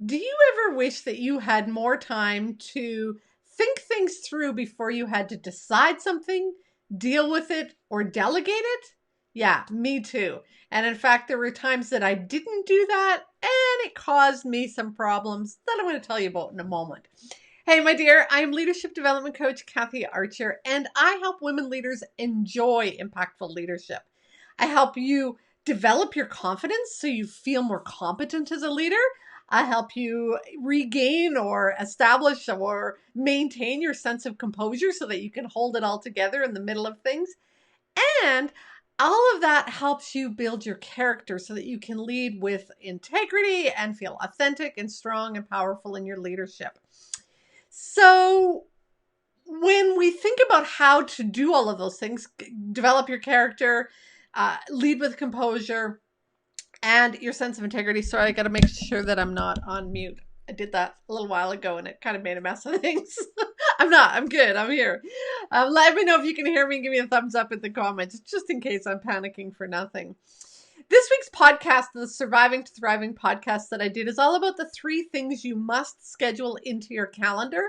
Do you ever wish that you had more time to think things through before you had to decide something, deal with it, or delegate it? Yeah, me too. And in fact, there were times that I didn't do that, and it caused me some problems that I'm going to tell you about in a moment. Hey, my dear, I'm leadership development coach Kathy Archer, and I help women leaders enjoy impactful leadership. I help you develop your confidence so you feel more competent as a leader. I help you regain or establish or maintain your sense of composure so that you can hold it all together in the middle of things. And all of that helps you build your character so that you can lead with integrity and feel authentic and strong and powerful in your leadership. So, when we think about how to do all of those things, develop your character, lead with composure, and your sense of integrity. Sorry, I got to make sure that I'm not on mute. I did that a little while ago and it kind of made a mess of things. I'm not. I'm good. I'm here. Let me know if you can hear me. Give me a thumbs up in the comments, just in case I'm panicking for nothing. This week's podcast, the Surviving to Thriving podcast that I did, is all about the 3 things you must schedule into your calendar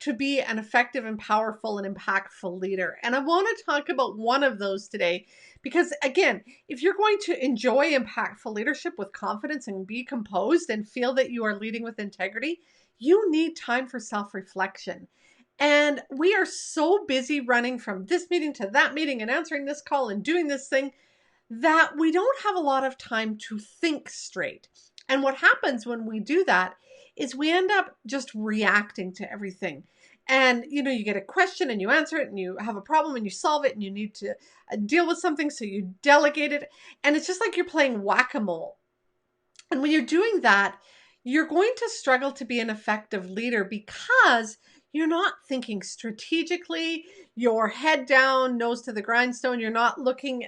to be an effective and powerful and impactful leader. And I want to talk about one of those today because, again, if you're going to enjoy impactful leadership with confidence and be composed and feel that you are leading with integrity, you need time for self-reflection. And we are so busy running from this meeting to that meeting and answering this call and doing this thing that we don't have a lot of time to think straight. And what happens when we do that is we end up just reacting to everything. And, you get a question and you answer it, and you have a problem and you solve it, and you need to deal with something, so you delegate it. And it's just like you're playing whack-a-mole. And when you're doing that, you're going to struggle to be an effective leader because you're not thinking strategically, your head down, nose to the grindstone. You're not looking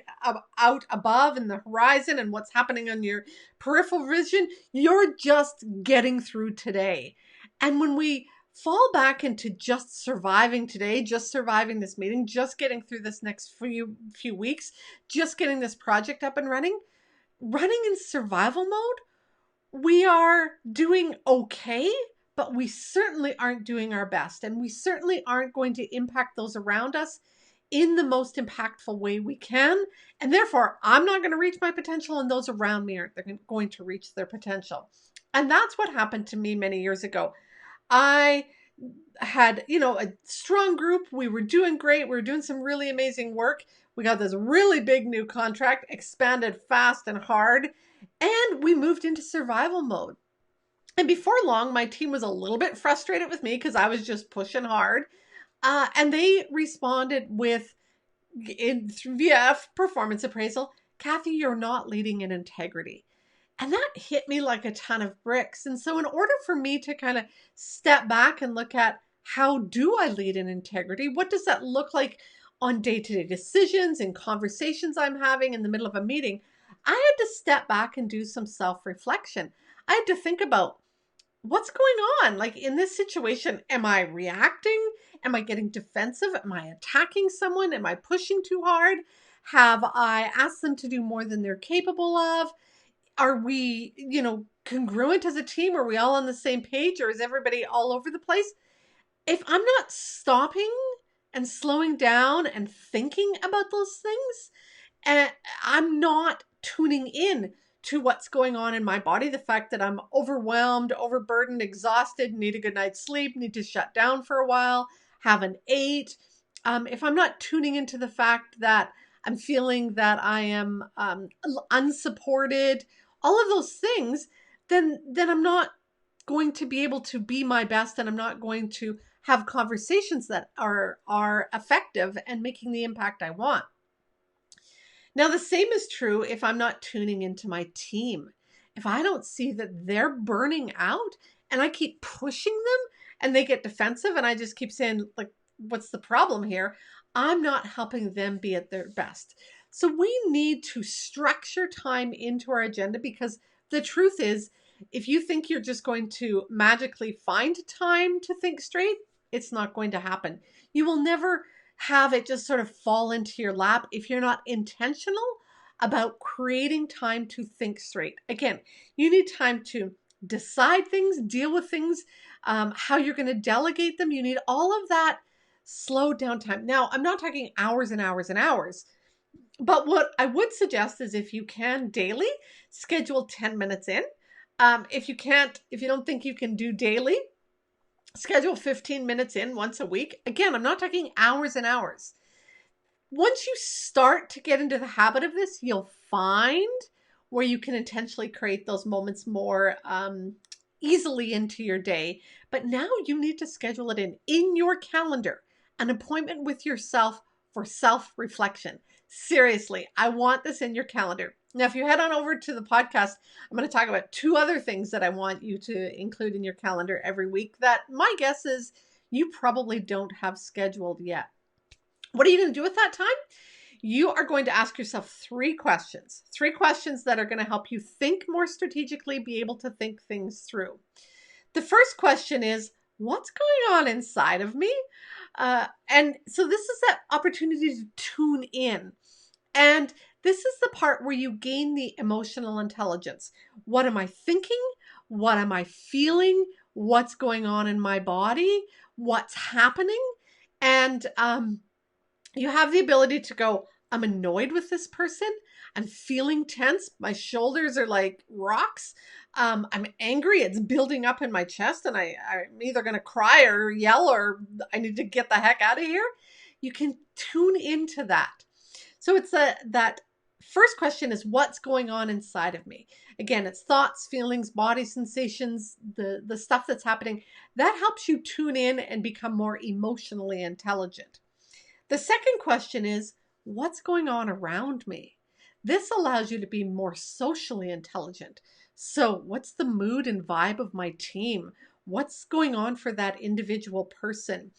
out above in the horizon and what's happening on your peripheral vision. You're just getting through today. And when we fall back into just surviving today, just surviving this meeting, just getting through this next few weeks, just getting this project up and running in survival mode, we are doing okay, but we certainly aren't doing our best. And we certainly aren't going to impact those around us in the most impactful way we can. And therefore, I'm not going to reach my potential, and those around me aren't going to reach their potential. And that's what happened to me many years ago. I had, a strong group. We were doing great. We were doing some really amazing work. We got this really big new contract, expanded fast and hard, and we moved into survival mode. And before long, my team was a little bit frustrated with me because I was just pushing hard. And they responded via performance appraisal, Kathy, you're not leading in integrity. And that hit me like a ton of bricks. And so in order for me to kind of step back and look at how do I lead in integrity? What does that look like on day-to-day decisions and conversations I'm having in the middle of a meeting? I had to step back and do some self-reflection. I had to think about what's going on? Like in this situation, am I reacting? Am I getting defensive? Am I attacking someone? Am I pushing too hard? Have I asked them to do more than they're capable of? Are we, congruent as a team? Are we all on the same page, or is everybody all over the place? If I'm not stopping and slowing down and thinking about those things, and I'm not tuning in to what's going on in my body, the fact that I'm overwhelmed, overburdened, exhausted, need a good night's sleep, need to shut down for a while, haven't ate. If I'm not tuning into the fact that I'm feeling that I am unsupported, all of those things, then I'm not going to be able to be my best, and I'm not going to have conversations that are effective and making the impact I want. Now, the same is true if I'm not tuning into my team. If I don't see that they're burning out and I keep pushing them and they get defensive and I just keep saying, like, what's the problem here? I'm not helping them be at their best. So we need to structure time into our agenda, because the truth is, if you think you're just going to magically find time to think straight, it's not going to happen. You will never have it just sort of fall into your lap if you're not intentional about creating time to think straight. Again, you need time to decide things, deal with things, how you're going to delegate them. You need all of that slowed down time. Now, I'm not talking hours and hours and hours, but what I would suggest is if you can daily, schedule 10 minutes in. If you can't, if you don't think you can do daily, schedule 15 minutes in once a week. Again, I'm not talking hours and hours. Once you start to get into the habit of this, you'll find where you can intentionally create those moments more easily into your day. But now you need to schedule it in your calendar, an appointment with yourself for self-reflection. Seriously, I want this in your calendar. Now, if you head on over to the podcast, I'm going to talk about 2 other things that I want you to include in your calendar every week that my guess is you probably don't have scheduled yet. What are you going to do with that time? You are going to ask yourself 3 questions that are going to help you think more strategically, be able to think things through. The first question is, what's going on inside of me? And so this is that opportunity to tune in. And this is the part where you gain the emotional intelligence. What am I thinking? What am I feeling? What's going on in my body? What's happening? And you have the ability to go, I'm annoyed with this person. I'm feeling tense. My shoulders are like rocks. I'm angry. It's building up in my chest and I'm either going to cry or yell or I need to get the heck out of here. You can tune into that. So it's that first question is, what's going on inside of me? Again, it's thoughts, feelings, body sensations, the stuff that's happening. That helps you tune in and become more emotionally intelligent. The second question is, what's going on around me? This allows you to be more socially intelligent. So what's the mood and vibe of my team? What's going on for that individual person?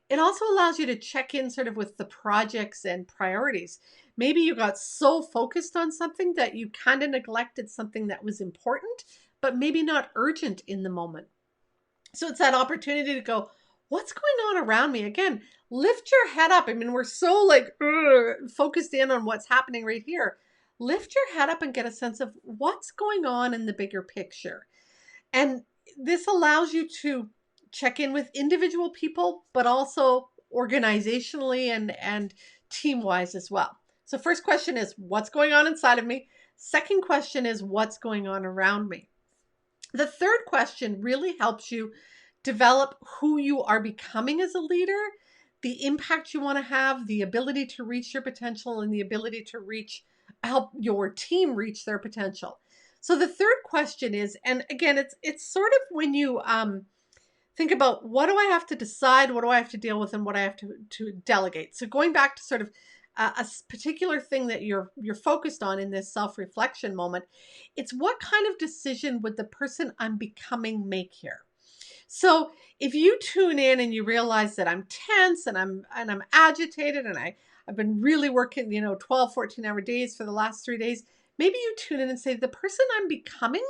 It also allows you to check in sort of with the projects and priorities. Maybe you got so focused on something that you kind of neglected something that was important, but maybe not urgent in the moment. So it's that opportunity to go, what's going on around me? Again, lift your head up. I mean, we're so like focused in on what's happening right here. Lift your head up and get a sense of what's going on in the bigger picture. And this allows you to check in with individual people, but also organizationally and team-wise as well. So first question is, what's going on inside of me? Second question is, what's going on around me? The third question really helps you develop who you are becoming as a leader, the impact you want to have, the ability to reach your potential, and the ability to help your team reach their potential. So the third question is, and again, it's sort of when you think about, what do I have to decide, what do I have to deal with, and what I have to delegate. So going back to sort of a particular thing that you're focused on in this self-reflection moment, it's what kind of decision would the person I'm becoming make here? So if you tune in and you realize that I'm tense and I'm agitated and I've been really working, 12, 14-hour days for the last 3 days, maybe you tune in and say, the person I'm becoming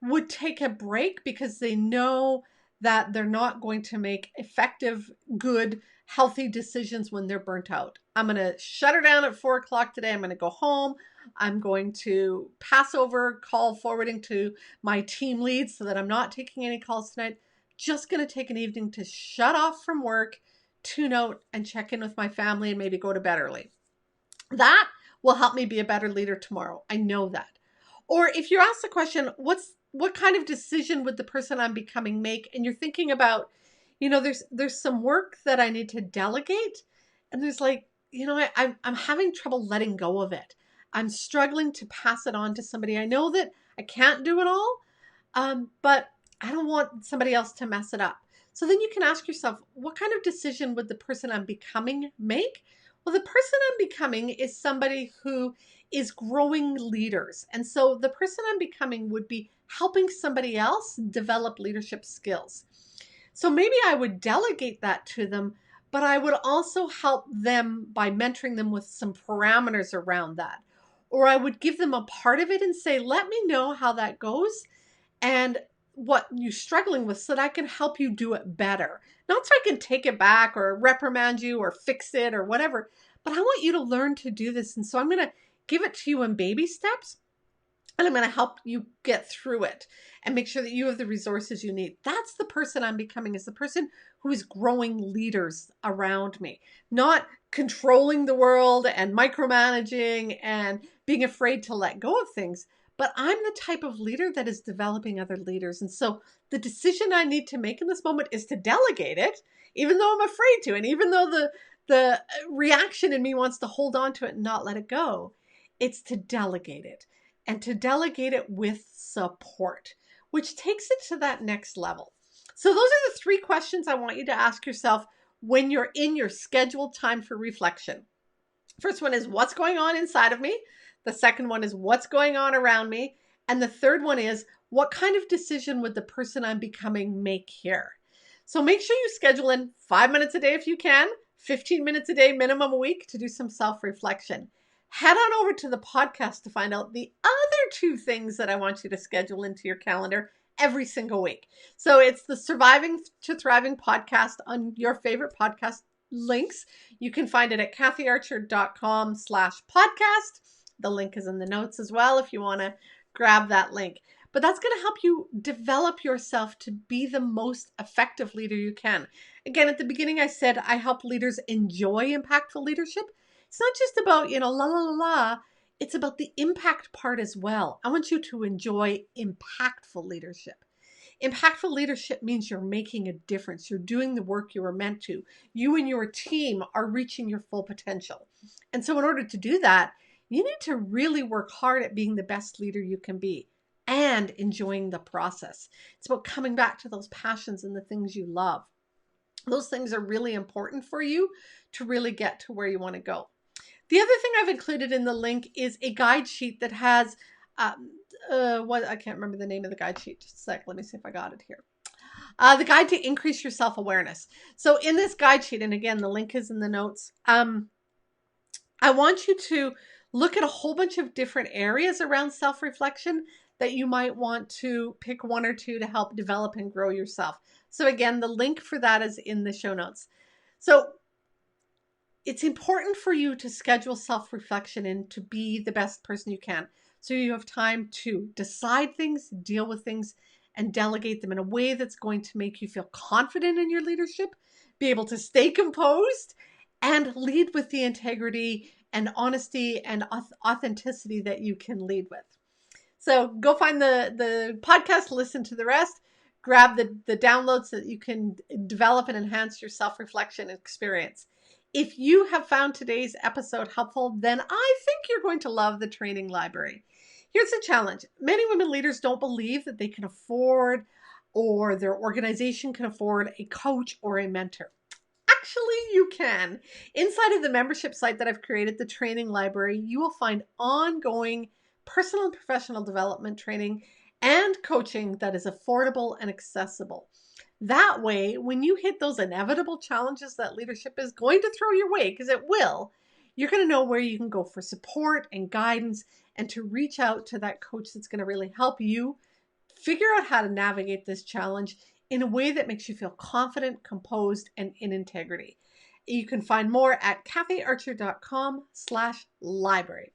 would take a break because they know that they're not going to make effective, good, healthy decisions when they're burnt out. I'm going to shut her down at 4 o'clock today. I'm going to go home. I'm going to pass over call forwarding to my team leads so that I'm not taking any calls tonight. Just going to take an evening to shut off from work, tune out, and check in with my family and maybe go to bed early. That will help me be a better leader tomorrow. I know that. Or if you're asked the question, what kind of decision would the person I'm becoming make? And you're thinking about, there's some work that I need to delegate. And there's like, I'm having trouble letting go of it. I'm struggling to pass it on to somebody. I know that I can't do it all, but I don't want somebody else to mess it up. So then you can ask yourself, what kind of decision would the person I'm becoming make? Well, the person I'm becoming is somebody who is growing leaders. And so the person I'm becoming would be helping somebody else develop leadership skills. So maybe I would delegate that to them, but I would also help them by mentoring them with some parameters around that. Or I would give them a part of it and say, let me know how that goes and what you're struggling with so that I can help you do it better. Not so I can take it back or reprimand you or fix it or whatever, but I want you to learn to do this. And so I'm going to give it to you in baby steps. and I'm going to help you get through it and make sure that you have the resources you need. That's the person I'm becoming, is the person who is growing leaders around me, not controlling the world and micromanaging and being afraid to let go of things. But I'm the type of leader that is developing other leaders. And so the decision I need to make in this moment is to delegate it, even though I'm afraid to. And even though the reaction in me wants to hold on to it and not let it go, it's to delegate it, and to delegate it with support, which takes it to that next level. So those are the 3 questions I want you to ask yourself when you're in your scheduled time for reflection. First one is, what's going on inside of me? The second one is, what's going on around me? And the third one is, what kind of decision would the person I'm becoming make here? So make sure you schedule in 5 minutes a day if you can, 15 minutes a day minimum a week to do some self-reflection. Head on over to the podcast to find out the other 2 things that I want you to schedule into your calendar every single week. So it's the Surviving to Thriving podcast on your favorite podcast links. You can find it at kathyarcher.com/podcast. The link is in the notes as well if you want to grab that link. But that's going to help you develop yourself to be the most effective leader you can. Again, at the beginning, I said I help leaders enjoy impactful leadership. It's not just about, la, la, la, la. It's about the impact part as well. I want you to enjoy impactful leadership. Impactful leadership means you're making a difference. You're doing the work you were meant to. You and your team are reaching your full potential. And so in order to do that, you need to really work hard at being the best leader you can be and enjoying the process. It's about coming back to those passions and the things you love. Those things are really important for you to really get to where you want to go. The other thing I've included in the link is a guide sheet that has, what I can't remember the name of the guide sheet. Just a sec. Let me see if I got it here. The guide to increase your self-awareness. So in this guide sheet, and again, the link is in the notes, I want you to look at a whole bunch of different areas around self-reflection that you might want to pick 1 or 2 to help develop and grow yourself. So again, the link for that is in the show notes. So it's important for you to schedule self-reflection and to be the best person you can. So you have time to decide things, deal with things, and delegate them in a way that's going to make you feel confident in your leadership, be able to stay composed, and lead with the integrity and honesty and authenticity that you can lead with. So go find the podcast, listen to the rest, grab the downloads so that you can develop and enhance your self-reflection experience. If you have found today's episode helpful, then I think you're going to love the training library. Here's the challenge. Many women leaders don't believe that they can afford, or their organization can afford, a coach or a mentor. Actually, you can. Inside of the membership site that I've created, the training library, you will find ongoing personal and professional development training and coaching that is affordable and accessible. That way, when you hit those inevitable challenges that leadership is going to throw your way, because it will, you're going to know where you can go for support and guidance, and to reach out to that coach that's going to really help you figure out how to navigate this challenge in a way that makes you feel confident, composed, and in integrity. You can find more at kathyarcher.com/library.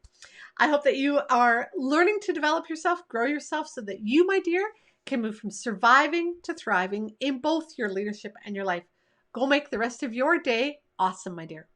I hope that you are learning to develop yourself, grow yourself, so that you, my dear, can move from surviving to thriving in both your leadership and your life. Go make the rest of your day awesome, my dear.